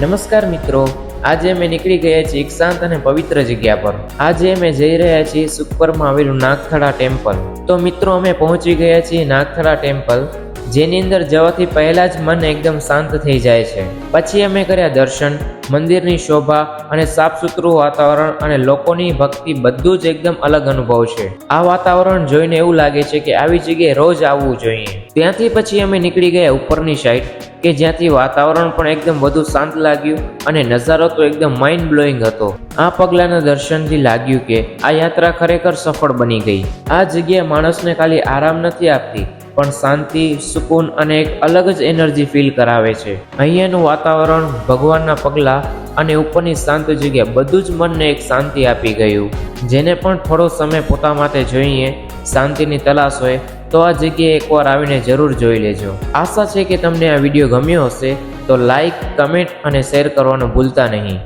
નમસ્કાર મિત્રો, આજે અમે નીકળી ગયા છીએ એક શાંત અને પવિત્ર જગ્યા પર। આજે અમે જઈ રહ્યા છીએ સુખપરમાં આવેલું નાગથળા ટેમ્પલ। તો મિત્રો અમે પહોંચી ગયા છીએ નાગથળા ટેમ્પલ, જેની અંદર જવાથી પહેલા જ મન એકદમ શાંત થઈ જાય છે। પછી અમે કર્યા દર્શન, મંદિરની શોભા અને સાફ સુથરું વાતાવરણ અને લોકોની ભક્તિ બધું જ એકદમ અલગ અનુભવ છે। આ વાતાવરણ જોઈને એવું લાગે છે કે આવી જગ્યાએ રોજ આવવું જોઈએ। ત્યાંથી પછી અમે નીકળી ગયા ઉપરની સાઈડ, કે જ્યાંથી વાતાવરણ પણ એકદમ વધુ શાંત લાગ્યું અને નજારો તો એકદમ માઇન્ડ બ્લોઈંગ હતો। આ પગલાના દર્શનથી લાગ્યું કે આ યાત્રા ખરેખર સફળ બની ગઈ। આ જગ્યા માણસને ખાલી આરામ નથી આપતી, પણ શાંતિ, સુકૂન અને એક અલગ જ એનર્જી ફીલ કરાવે છે। અહીંયાનું વાતાવરણ, ભગવાનના પગલા અને ઉપરની શાંત જગ્યા બધું જ મનને એક શાંતિ આપી ગયું। જેને પણ થોડો સમય પોતા માટે જોઈએ, શાંતિની તલાશ હોય, તો આ જગ્યાએ એકવાર આવીને જરૂર જોઈ લેજો। આશા છે કે તમને આ વિડીયો ગમ્યો હશે, તો લાઈક, કમેન્ટ અને શેર કરવાનું ભૂલતા નહીં।